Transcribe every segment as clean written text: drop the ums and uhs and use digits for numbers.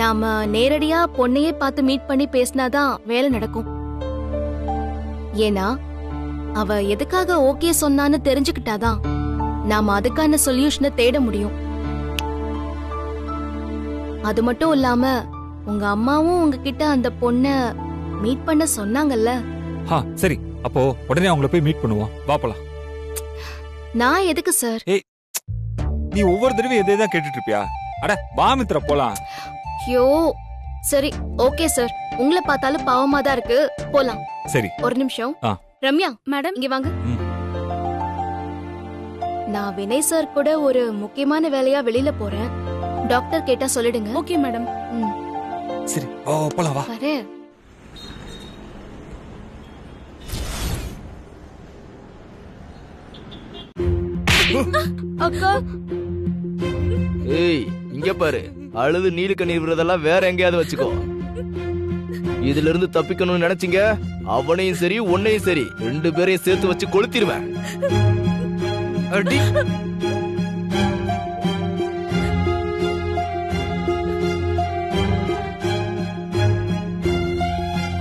நாம நேரடியா பொண்ணையே பார்த்து மீட் பண்ணி பேசினாதான் வேலை நடக்கும். ஏன்னா அவ எதுக்காக ஓகே சொன்னான்னு தெரிஞ்சுக்கிட்டாதான் நாம அதுக்கான சொல்யூஷனை தேட முடியும். அது மட்டும் இல்லாம உங்க அம்மாவும் உங்ககிட்ட அந்த பொண்ண மீட் பண்ண சொன்னாங்கல்ல. சரி, அப்போ உடனே அவங்கள போய் மீட் பண்ணுவோம். வா போலாம். நான் எதுக்கு சார்? ஏய், நீ ஒவ்வொரு தடவையும் எதை தான் கேட்டுட்டு இருப்பியா? அட வா மித்ரா போலாம். ஐயோ சரி ஓகே சார், உங்களை பார்த்தாலும் பாவமா தான் இருக்கு, போலாம். சரி ஒரு நிமிஷம். ரம்யா மேடம் இங்க வாங்க. நான் வினய் சார் கூட ஒரு முக்கியமான வேலையா வெளியில போறேன். டாக்டர் கேட்டா சொல்லிடுங்க. Okay madam. சரி போலாம் வா. வரேன். அக்கா. ஏய் இங்க பாரு, அழுது நீலு கண்ணீர் விடுறதெல்லாம் வேற எங்கேயாவது வச்சுக்கோ. இதுல இருந்து தப்பிக்கணும்னு நினைச்சீங்க, அவனையும் சரி உன்னையும் சரி 2 பேரையும் சேர்த்து வச்சு கொளுத்திடுவேன்.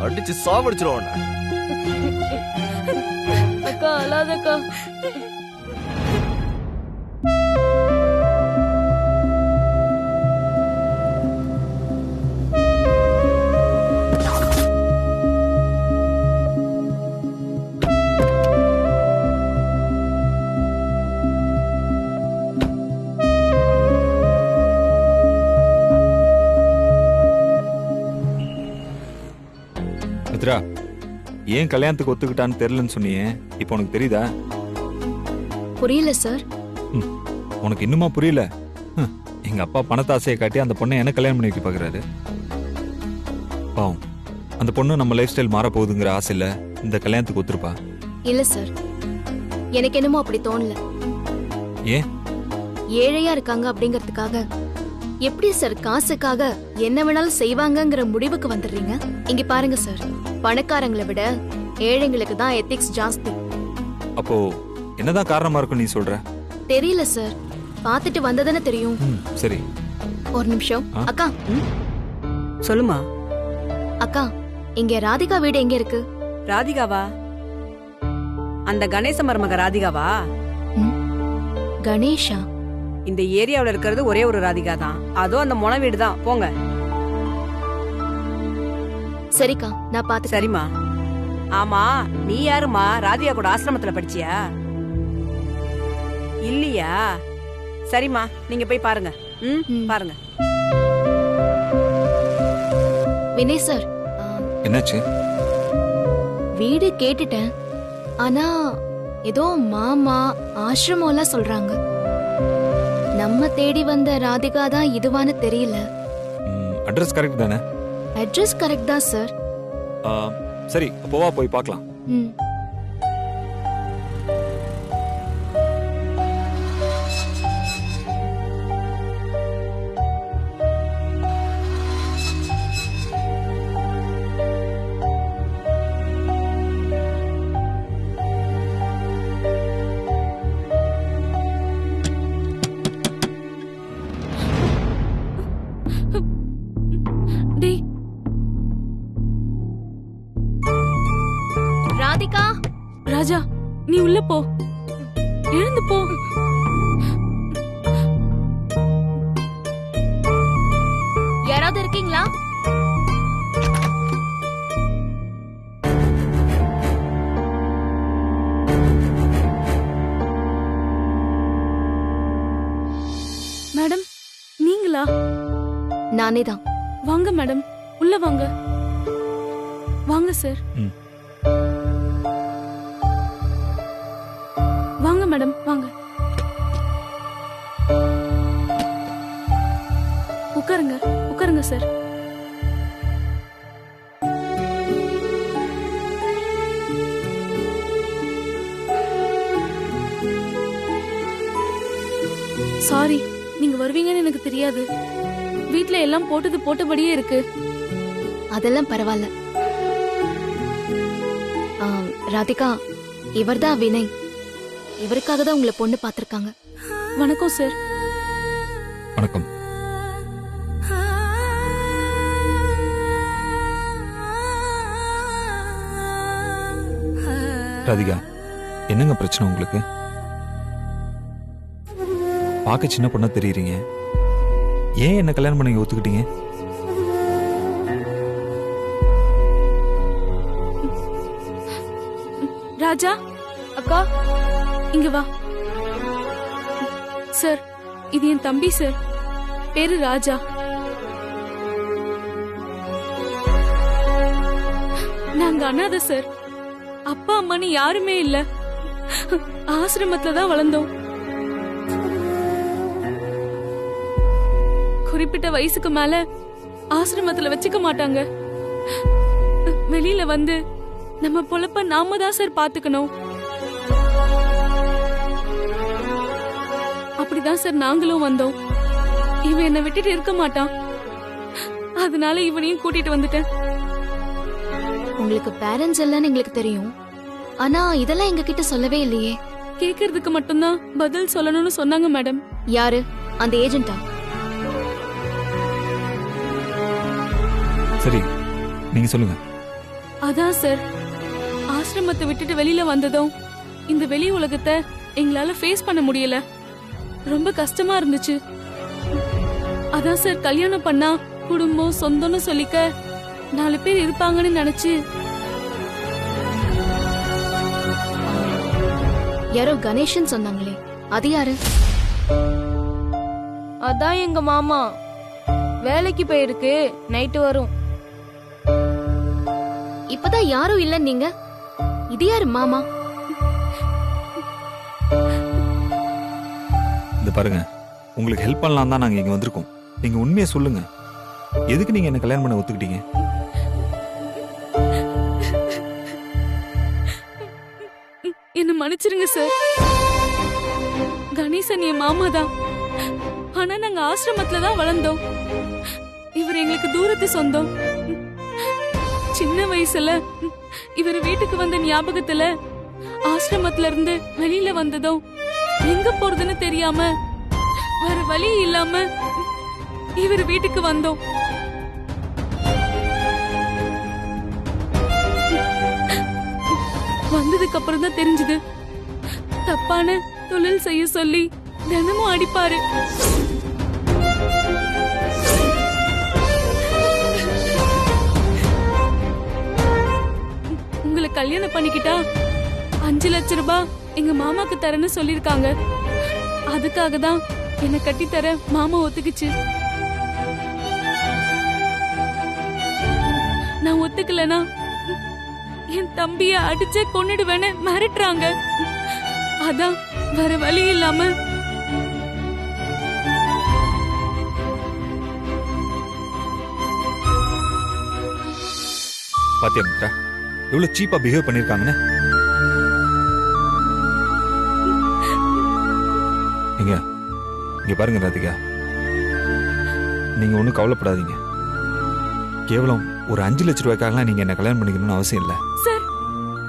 அடிச்சு சாவடிச்சிருவான். அக்கா அழாதக்கா. மித்ரா, ஏன் கல்யாணத்துக்கு ஒத்துக்கிட்டான்னு தெரியலன்னு சொன்னியே, இப்போ உனக்கு தெரியுதா? புரியல சார். உனக்கு இன்னுமா புரியல? எங்க அப்பா பணத்தாசையை காட்டி அந்த பொண்ணை என்ன கல்யாணம் பண்ணி வைக்க பாக்குறாரு. பாவம், அந்த பொண்ணு நம்ம லைஃப் ஸ்டைல் மாற போகுதுங்கிற ஆசையில இந்த கல்யாணத்துக்கு ஒத்துருப்பா. இல்ல சார், எனக்கு என்னமோ அப்படி தோணல. ஏன்? ஏழையா இருக்காங்க அப்படிங்கறதுக்காக எப்படி சார் காசுக்காக என்ன வேணாலும் செய்வாங்கங்கிற முடிவுக்கு வந்துடுறீங்க? இங்க பாருங்க சார், பணக்காரங்களை விட ஏழைங்களுக்கு தான் எத்திக்ஸ் ஜாஸ்தி. அப்போ என்னதான் காரணமா இருக்கும் நீ சொல்ற? தெரியல சார், பாத்துட்டு வந்ததானே தெரியும். சரி ஒரு நிமிஷம். அக்கா. சொல்லுமா. அக்கா, இங்க ராதிகா வீடு எங்க இருக்கு? ராதிகாவா? அந்த கணேச மருமக ராதிகாவா? கணேஷா? இந்த ஏரியாவுல இருக்கிறது ஒரே ஒரு ராதிகா தான், அதோ அந்த மொன வீடு தான். போங்க. சரிக்கா, நான் பாத்து. சரிம்மா. ஆமா, நீ யாருமா? ராதிகா கூட ஆசிரமத்துல படிச்சியா? இல்லையா? சரிம்மா, நீங்க போய் பாருங்க. பாருங்க. வினய் சார். என்னாச்சு? வீடு கேட்டுட்டேன், ஆனா ஏதோ மாமா ஆசிரமம் எல்லாம் சொல்றாங்க. நம்ம தேடி வந்த ராதிகா தான் இதுவான்னு தெரியல. அட்ரஸ் கரெக்ட் தானே? அட்ரஸ் கரெக்ட் தான் சார். சரி, அப்போவா போய் பார்க்கலாம். ராதிகா. ராஜா, நீ உள்ள போ, எழுந்து போ. யாராவது இருக்கீங்களா? மேடம், நீங்களா? நானே தான். வாங்க மேடம், உள்ள வாங்க. வாங்க சார். வாங்க மேடம், வாங்க. உட்காருங்க, உட்காருங்க சார். சாரி, நீங்க வருவீங்கன்னு எனக்கு தெரியாது. வீட்ல எல்லாம் போட்டது போட்டபடியே இருக்கு. அதெல்லாம் பரவாயில்ல. ராதிகா, இவர்தான் வினய். இவருக்காக தான் உங்களை பொண்ணு பார்த்திருக்காங்க. வணக்கம் சார். வணக்கம். ராதிகா, என்னங்க பிரச்சனை உங்களுக்கு? பார்க்க சின்ன பொண்ணா தெரியுறீங்க. ஏன் என்ன கல்யாணம் பண்ணி ஒத்துக்கிட்டீங்க? ராஜா, அக்கா, இங்க வா. சார், இது என் தம்பி சார். பேரு ராஜா. நாங்க அனாதை சார். அப்பா அம்மான்னு யாருமே இல்ல. ஆசிரமத்துல தான் வளர்ந்தோம். குறிப்பிட்ட வயசுக்கு மேல ஆசிரமத்துல வச்சுக்க மாட்டாங்க. வெளியில வந்து நம்ம பொழப்ப நாம தான் சார் பாத்துக்கணும். அப்படிதான் சார் நாங்களும் வந்தோம். இவன் என்னை விட்டுட்டு இருக்க மாட்டான். அதனால இவனையும் கூட்டிட்டு வந்துட்டேன். உங்களுக்கு பேரண்ட்ஸ் எல்லாம் எங்களுக்கு தெரியும். ஆனா இதெல்லாம் எங்க கிட்ட சொல்லவே இல்லையே. கேக்குறதுக்கு மட்டும்தான் பதில் சொல்லணும்னு சொன்னாங்க மேடம். யாரு? அந்த ஏஜென்ட்டா? சரி, நீங்க சொல்லுங்க. அதான் சார், ஆசிரமத்தை விட்டுட்டு வெளியில வந்ததும் இந்த வெளி உலகத்தை எங்களால ஃபேஸ் பண்ண முடியல. ரொம்ப கஷ்டமா இருந்துச்சு. அதான் சார் கல்யாணம் பண்ணா குடும்பம் சொந்தம்னு சொல்லிக்க 4 பேர் இருப்பாங்கன்னு நினைச்சு. யாரோ கணேஷன் சொன்னாங்களே, அது யாரு? அதான் எங்க மாமா. வேலைக்கு போயிருக்கு, நைட்டு வரும். இப்பதான் யாரும் இல்ல நீங்க. இது யாரு மாமா? இந்த பாருங்க, உங்களுக்கு ஹெல்ப் பண்ணலாம் தான் நாங்க இங்க வந்திருக்கோம். நீங்க உண்மையை சொல்லுங்க. எதுக்கு நீங்க என்ன கல்யாணம் பண்ண ஒத்துக்கிட்டீங்க? என்ன மன்னிச்சிருங்க சார். கணேசன் என் மாமா தான். ஆனா நாங்க ஆசிரமத்துல தான் வளர்ந்தோம். இவர் எங்களுக்கு தூரத்து சொந்தம். சின்ன வயசுல இவர் வீட்டுக்கு வந்த ஞாபகத்துல ஆசிரமத்துல இருந்து வெளியில வந்ததும் எங்க போறதுன்னு தெரியாம வேற வழி இல்லாம இவர் வீட்டுக்கு வந்தோம். வந்ததுக்கு அப்புறம் தான் தெரிஞ்சது, தப்பான தொழில் செய்ய சொல்லி தினமும் அடிப்பாரு. உங்களை கல்யாணம் பண்ணிக்கிட்டா 5 லட்சம் ரூபாய் எங்க மாமாக்கு தரேன்னு சொல்லிருக்காங்க. அதுக்காக தான் என்ன கட்டி தர மாமா ஒத்துக்குச்சு. நான் ஒத்துக்கலனா என் தம்பிய அடிச்சே கொன்னுடுவேன்னு மிரட்டுறாங்க. அதான் வேற வழி இல்லாம பாத்தியா மித்ரா, எவ்வளவு சீப்பா பிஹேவ் பண்ணிருக்காங்கன்னு. இங்க பாருங்க ராதிகா, நீங்க ஒண்ணும் கவலைப்படாதீங்க. கேவலம் ஒரு 5 லட்சம் ரூபாய்க்காகலாம் நீங்க என்ன கல்யாணம் பண்ணிக்கணும்னு அவசியம் இல்ல. சார்,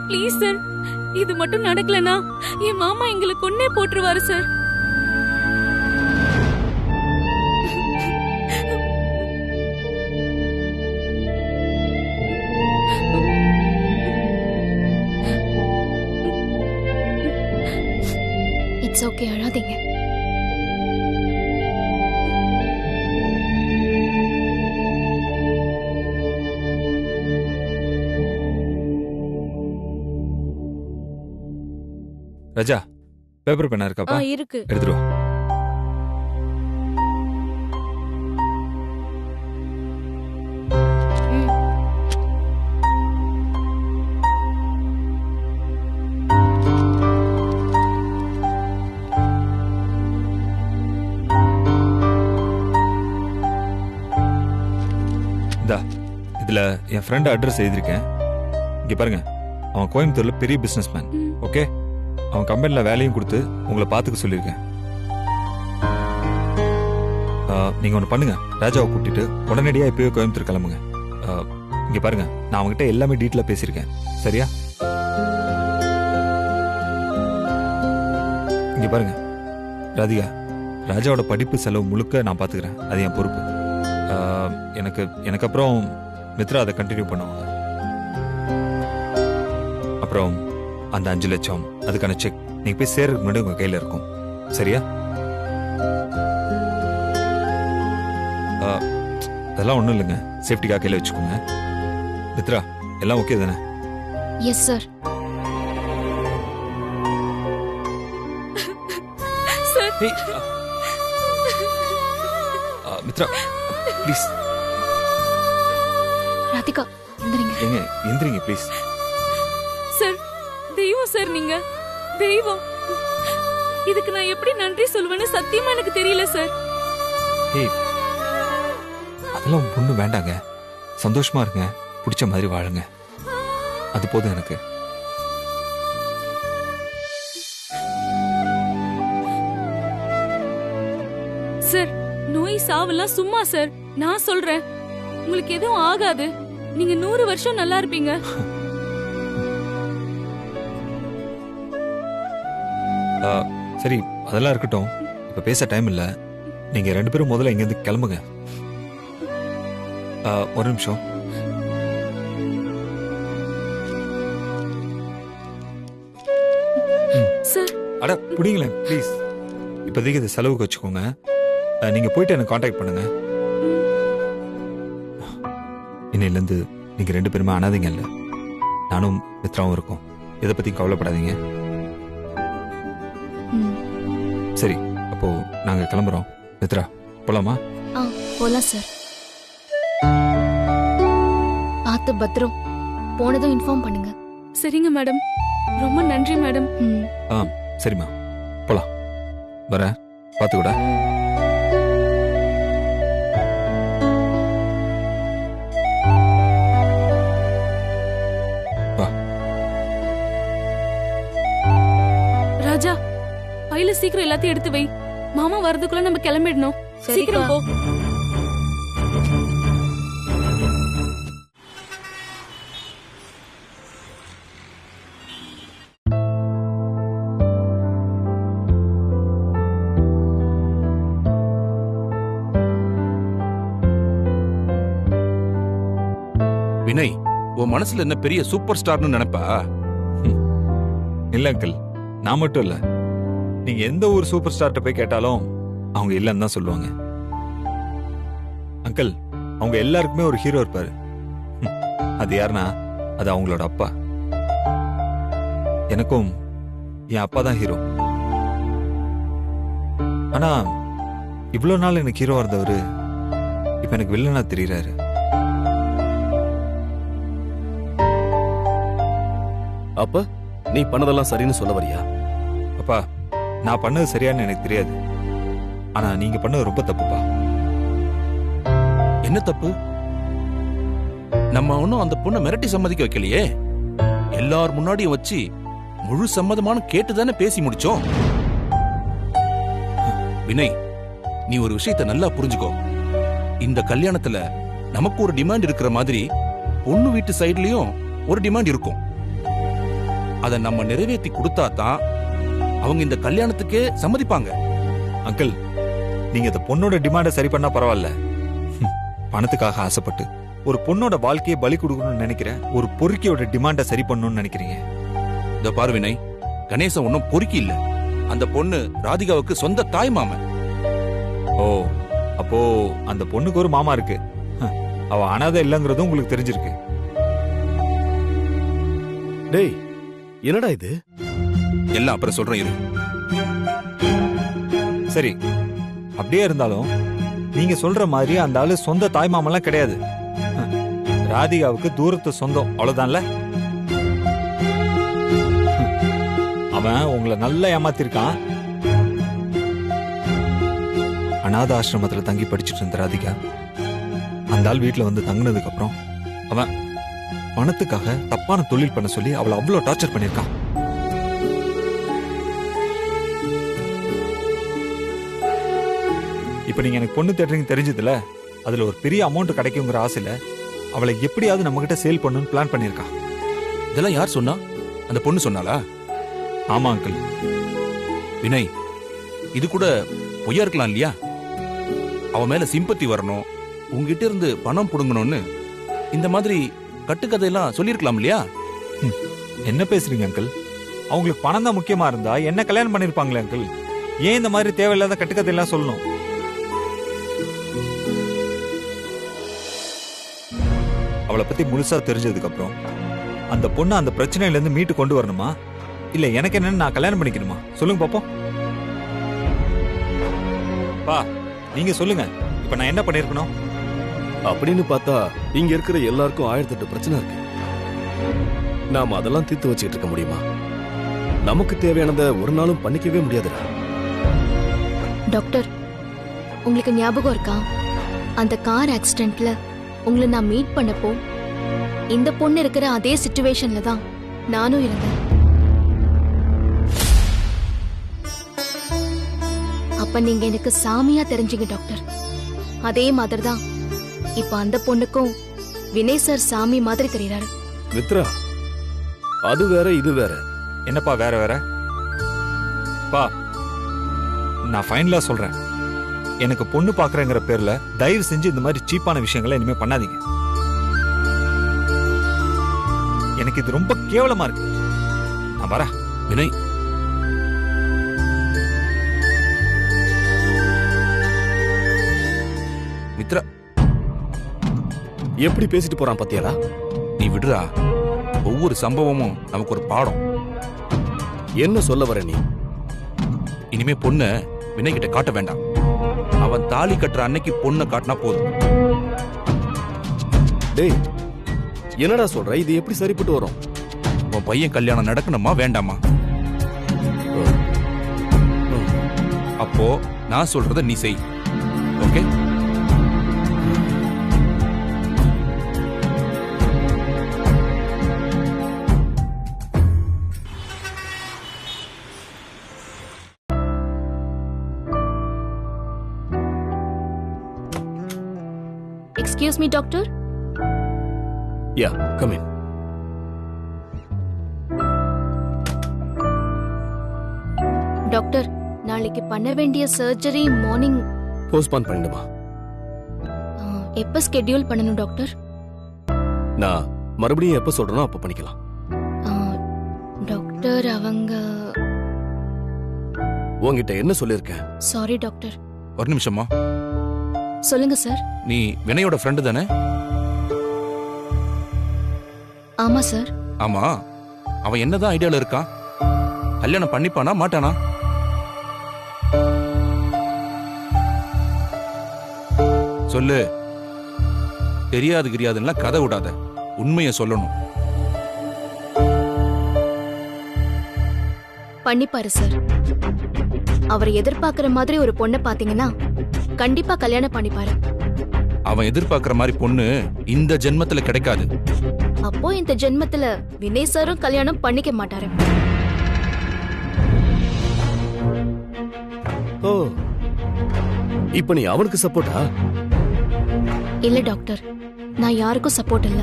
ப்ளீஸ் சார், இது மட்டும் நடக்கலனா என் மாமா எங்களை கொன்னே போட்டுருவாரு சார். இட்ஸ் ஓகே, அழாதீங்க. ராஜா, பேப்பர் பெண்ணா இருக்காப்பா? இருக்கு. எடுத்துட்டு வா. இந்தா, இதுல என் ஃப்ரெண்ட் அட்ரஸ் எழுதிருக்கேன். இங்க பாருங்க, அவன் கோயம்புத்தூர்ல பெரிய பிசினஸ்மேன். ஓகே, அவன் கம்பெனில வேலையும் கொடுத்து உங்களை பாத்துக்க சொல்லியிருக்கேன். நீங்க ஒண்ணு பண்ணுங்க, ராஜாவை கூட்டிட்டு உடனடியா இப்பவே கோயம்புத்தூர் கிளம்புங்க. இங்க பாருங்க, நான் அவங்ககிட்ட எல்லாமே டீட்டெயிலா பேசியிருக்கேன். சரியா? இங்க பாருங்க ராதிகா, ராஜாவோட படிப்பு செலவு முழுக்க நான் பாத்துக்கிறேன். அது என் பொறுப்பு. எனக்கு அப்புறம் மித்ரா அதை கண்டினியூ பண்ணுவாங்க. அப்புறம் அந்த 5 லட்சம் அதுக்கான செக் நீங்க போய் சேர்றதுக்கு முன்னாடி உங்க கையில இருக்கும். சரியா? அதெல்லாம் ஒண்ணும் இல்லைங்க, சேஃப்டிக்காக கையில வச்சுக்கோங்க. மித்ரா, எல்லாம் ஓகே தானே? Yes sir. ஏய், மித்ரா ப்ளீஸ். ராதிகா எந்திரிங்க. ஏங்க எந்திரிங்க ப்ளீஸ். சார், தெய்வம் சார், நீங்க தெய்வம். இதுக்கு நான் எப்படி நன்றி சொல்வேன்னு சத்தியமா எனக்கு தெரியல சார். ஏய், அதெல்லாம் ஒண்ணும் வேண்டாங்க. சந்தோஷமா இருங்க, பிடிச்ச மாதிரி வாழுங்க, அது போதும் எனக்கு. சார், நோய் சாவெல்லாம் சும்மா சார். நான் சொல்றேன், உங்களுக்கு எதுவும் ஆகாது. நீங்க 100 வருஷம் நல்லா இருப்பீங்க. சரி, அதெல்லாம் இருக்கட்டும். இப்ப பேச டைம் இல்ல. நீங்க 2 பேரும் முதல்ல இங்க இருந்து கிளம்புங்க. ஒரு நிமிஷம். சார், அட புடிங்களேன் ப்ளீஸ். இப்போதைக்கு இது செலவுக்கு வச்சுக்கோங்க. நீங்க போயிட்டு எனக்கு காண்டாக்ட் பண்ணுங்க. இன்னையிலேருந்து நீங்க 2 பேருமே அனாதைங்க இல்ல. நானும் மித்ராவும் இருக்கோம். இதை பத்தி கவலைப்படாதீங்க. சரி, அப்போ நாங்க கிளம்புறோம். மித்ரா, போலாமா? போலாம் சார். பார்த்து பத்திரம். போனதும் இன்ஃபார்ம் பண்ணுங்க. சரிங்க மேடம். ரொம்ப நன்றி மேடம். சரிம்மா, போலாம். வர பார்த்துக்கூட. ராஜா, பையில சீக்கிரம் எல்லாத்தையும் எடுத்து வை. மாமா வரதுக்குள்ள நம்ம கிளம்பிடணும். சீக்கிரம் போ. வினய், உன் மனசுல என்ன பெரிய சூப்பர் ஸ்டார்னு நினைப்பா? இல்ல அங்கிள், நான் மட்டும் இல்ல. நீங்க எந்த ஒரு சூப்பர் ஸ்டார்ட்ட போய் கேட்டாலும் அவங்க இல்லன்னு தான் சொல்லுவாங்க. அங்கிள், அவங்க எல்லாருக்குமே ஒரு ஹீரோ இருப்பாரு. அது யாருன்னா அது அவங்களோட அப்பா. எனக்கும் என் அப்பா தான் ஹீரோ. ஆனா இவ்வளவு நாள் எனக்கு ஹீரோவா இருந்தவரு இப்ப எனக்கு வில்லனா தெரியறாரு. அப்ப நீ பண்ணதெல்லாம் சரின்னு சொல்ல வரியா? அப்பா, நான் பண்ணது சரியான்னு எனக்கு தெரியாது. ஆனா நீங்க பண்ணது ரொம்ப தப்புப்பா. என்ன தப்பு? நம்ம ஒன்னும் அந்த பொண்ணை மிரட்டி சம்மதிக்க வைக்கலையே. எல்லார் முன்னாடியும் வச்சு முழு சம்மதமான கேட்டுதானே பேசி முடிச்சோம். வினய், நீ ஒரு விஷயத்தை நல்லா புரிஞ்சுக்கோ. இந்த கல்யாணத்துல நமக்கு ஒரு டிமாண்ட் இருக்கிற மாதிரி பொண்ணு வீட்டு சைடுலயும் ஒரு டிமாண்ட் இருக்கும். அதை நம்ம நிறைவேற்றி கொடுத்தா தான் அவங்க இந்த கல்யாணத்துக்கே சம்மதிப்பாங்க. அங்கிள், நீங்க இந்த பொண்ணோட டிமாண்டை சரி பண்ணா பரவாயில்ல. பணத்துக்காக ஆசைப்பட்டு ஒரு பொண்ணோட வாழ்க்கையை பலி கொடுக்கணும்னு நினைக்கிற ஒரு பொறுக்கியோட டிமாண்டை சரி பண்ணணும்னு நினைக்கிறீங்க. இந்த பாரு வினய், கணேசன் ஒன்னும் பொறுக்கி இல்ல. அந்த பொண்ணு ராதிகாவுக்கு சொந்த தாய் மாமன். ஓ, அப்போ அந்த பொண்ணுக்கு ஒரு மாமா இருக்கு. அவ அனாதை இல்லைங்கிறதும் உங்களுக்கு தெரிஞ்சிருக்கு. டேய், என்னடா இது? எல்லாம் அப்புறம் சொல்றேன் இரு. சரி, அப்படியே இருந்தாலும் நீங்க சொல்ற மாதிரி அந்த ஆளு சொந்த தாய்மாமெல்லாம் கிடையாது. ராதிகாவுக்கு தூரத்து சொந்தம், அவ்வளவுதான்ல. அவன் உங்களை நல்லா ஏமாத்திருக்கான். அநாத ஆசிரமத்துல தங்கி படிச்சுட்டு இருந்த ராதிகா அந்த ஆள் வீட்டுல வந்து தங்கினதுக்கு அப்புறம் அவன் பணத்துக்காக தப்பான தொழில் பண்ண சொல்லி அவளை அவ்வளவு டார்ச்சர் பண்ணிருக்கான். இப்ப நீங்க எனக்கு பொண்ணு தேடுறீங்க தெரிஞ்சதுல, அதுல ஒரு பெரிய அமௌண்ட் கிடைக்குங்கிற ஆசையில அவளை எப்படியாவது நம்ம கிட்ட சேல் பண்ணணும்னு பிளான் பண்ணிருக்கான். இதெல்லாம் யார் சொன்னா? அந்த பொண்ணு சொன்னாளா? ஆமா அங்கிள். வினய், இது கூட பொய்யா இருக்கலாம் இல்லையா? அவ மேல சிம்பத்தி வரணும், உங்ககிட்ட இருந்து பணம் புடுங்கணும்னு இந்த மாதிரி கட்டுக்கதையெல்லாம் சொல்லிருக்கலாம் இல்லையா? என்ன பேசுறீங்க அங்கிள்? அவங்களுக்கு பணம் தான் முக்கியமா இருந்தா என்ன கல்யாணம் பண்ணிருப்பாங்களே அங்கிள். ஏன் இந்த மாதிரி தேவையில்லாத கட்டுக்கதையெல்லாம் சொல்லணும்? அவளை பத்தி முழுசா தெரிஞ்சதுக்கு அப்புறம் அந்த பொண்ணு அந்த பிரச்சனையில இருந்து மீட்டு கொண்டு வரணுமா, இல்ல எனக்கு என்னன்னு நான் கல்யாணம் பண்ணிக்கணுமா? சொல்லுங்க பாப்போம். பா, நீங்க சொல்லுங்க, இப்ப நான் என்ன பண்ணிருக்கணும்? அப்படின்னு பார்த்தா இங்க இருக்கிற எல்லாருக்கும் 1008 பிரச்சனை இருக்கு. நாம அதெல்லாம் தீர்த்து வச்சுக்கிட்டு இருக்க முடியுமா? நமக்கு தேவையானதை ஒரு நாளும் பண்ணிக்கவே முடியாதுடா. டாக்டர், உங்களுக்கு ஞாபகம் இருக்கா அந்த கார் ஆக்சிடென்ட்ல உங்களை நான் மீட் பண்ணப்போ இந்த பொண்ணு இருக்கிற அதே சிச்சுவேஷன்ல தான் நானும் இருந்தேன். அப்ப நீங்க எனக்கு சாமியா தெரிஞ்சீங்க டாக்டர். அதே மாதிரி தான் இப்ப அந்த பொண்ணுக்கும் வினய் சார் சாமி மாதிரி தெரியறாரு. மித்ரா, அது வேற இது வேற. என்னப்பா வேற வேற? பா, நான் ஃபைனலா சொல்றேன், எனக்கு பொண்ணு பாக்குறேங்கிற பேர்ல தயவு செஞ்சு இந்த மாதிரி சீப்பான விஷயங்களை இனிமே பண்ணாதீங்க. எனக்கு இது ரொம்ப கேவலமா இருக்கு. நான் வரேன். வினய், மித்ரா, எப்படி பேசிட்டு போறான் பாத்தியாடா? நீ விடுறா. ஒவ்வொரு சம்பவமும் நமக்கு ஒரு பாடம். என்ன சொல்ல வர நீ? இனிமே பொண்ண வினய் கிட்ட காட்ட வேண்டாம். அவன் தாலி கட்டுற அன்னைக்கு பொண்ணை காட்டினா போதும். டேய், என்னடா சொல்ற? இது எப்படி சரிப்பட்டு வரும்? உன் பையன் கல்யாணம் நடக்கணுமா வேண்டாமா? அப்போ நான் சொல்றத நீ செய். Okay? Excuse me doctor. Yeah, come in. Doctor, நாளைக்கு பண்ண வேண்டிய சர்ஜரி மார்னிங் போஸ்ட்பான் பண்ணிடுமா? எப்ப ஸ்கெட்யூல் பண்ணணும் டாக்டர்? நான் மறுபடியும் எப்ப சொல்றேனோ அப்ப பண்ணிக்கலாம். டாக்டர், அவங்க உன்கிட்ட என்ன சொல்லிருக்கேன்? Sorry doctor. ஒரு நிமிஷமா. சொல்லுங்க சார். நீ வினயோட ஃப்ரெண்டு தானே? ஆமா சார். ஆமா, அவன் என்னதான் ஐடியால இருக்கான்? கல்யாணம் பண்ணிப்பானா மாட்டானா? சொல்லு. தெரியாது கிரியாதுன்னா கதை விடாத, உண்மையை சொல்லணும். பண்ணிப்பாரு சார். அவர் எதிர்பார்க்கிற மாதிரி ஒரு பொண்ணை பாத்தீங்கன்னா கண்டிப்பா கல்யாணம் பண்ணிப்பாரு. அவன் எதிர்பார்க்கிற மாதிரி பொண்ணு இந்த ஜென்மத்துல கிடைக்காது. அப்போ இந்த ஜென்மத்துல வினய் சாரும் கல்யாணம் பண்ணிக்க மாட்டாரு. ஓ, இப்ப நீ அவனுக்கு சப்போர்ட்டா? இல்ல டாக்டர், நான் யாருக்கும் சப்போர்ட் இல்ல.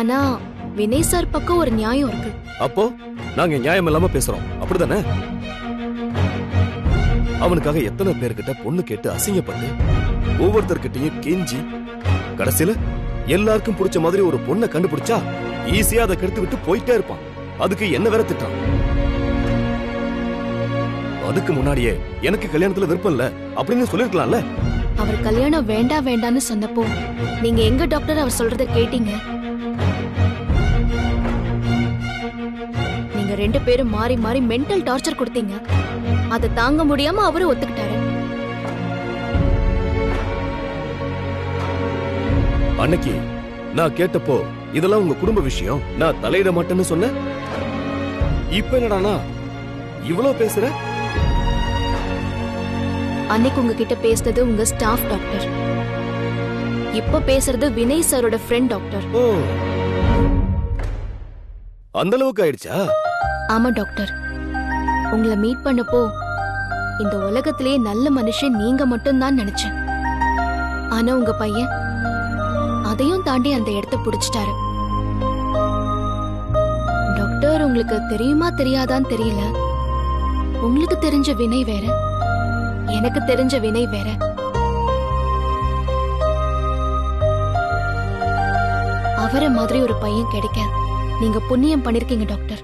ஆனா வினய் சார் பக்கம் ஒரு நியாயம் இருக்கு. அப்போ நாங்க நியாயம் இல்லாம பேசுறோம், அப்படிதானே? அவனுக்காக எத்தனை பேர்கிட்ட பொண்ணு கேட்டு அசிங்கப்பட்டு ஒவ்வொருத்தர்கிட்டயும் கெஞ்சி கடைசியில எல்லாருக்கும் பிடிச்ச மாதிரி ஒரு பொண்ணை கண்டுபிடிச்சா ஈஸியா அதை கெடுத்து விட்டு போயிட்டே இருப்பான். அதுக்கு என்ன வேற திட்டம்? அதுக்கு முன்னாடியே எனக்கு கல்யாணத்துல விருப்பம் இல்ல அப்படின்னு சொல்லிருக்கலாம்ல. அவர் கல்யாணம் வேண்டாம் வேண்டான்னு சொன்னப்போ நீங்க எங்க டாக்டர் அவர் சொல்றத கேட்டீங்க? நீங்க 2 பேரும் மாறி மாறி மென்டல் டார்ச்சர் கொடுத்தீங்க. அதை தாங்க முடியாம அவரு ஒத்துக்கிட்டாரு. அன்னைக்கு நான் கேட்டப்போ இதெல்லாம் உங்க குடும்ப விஷயம், நான் தலையிட மாட்டேன்னு சொன்னேன். இப்ப என்னடானா இவ்வளவு பேசுற? அன்னைக்கு உங்ககிட்ட பேசுறது உங்க ஸ்டாஃப் டாக்டர். இப்ப பேசுறது வினய் சாரோட ஃப்ரெண்ட் டாக்டர். ஓ, அந்த அளவுக்கு ஆயிடுச்சா? ஆமா டாக்டர். உங்களை மீட் பண்ணப்போ இந்த உலகத்திலேயே நல்ல மனுஷன் நீங்க மட்டும் தான் நினைச்சேன். ஆனா உங்க பையன் அதையும் தாண்டி அந்த இடத்தை புடிச்சிட்டாரு. டாக்டர், உங்களுக்கு தெரியுமா தெரியாதான்னு தெரியல, உங்களுக்கு தெரிஞ்ச வினய் வேற, எனக்கு தெரிஞ்ச வினய் வேற. அவரை மாதிரி ஒரு பையன் கிடைக்க நீங்க புண்ணியம் பண்ணிருக்கீங்க டாக்டர்.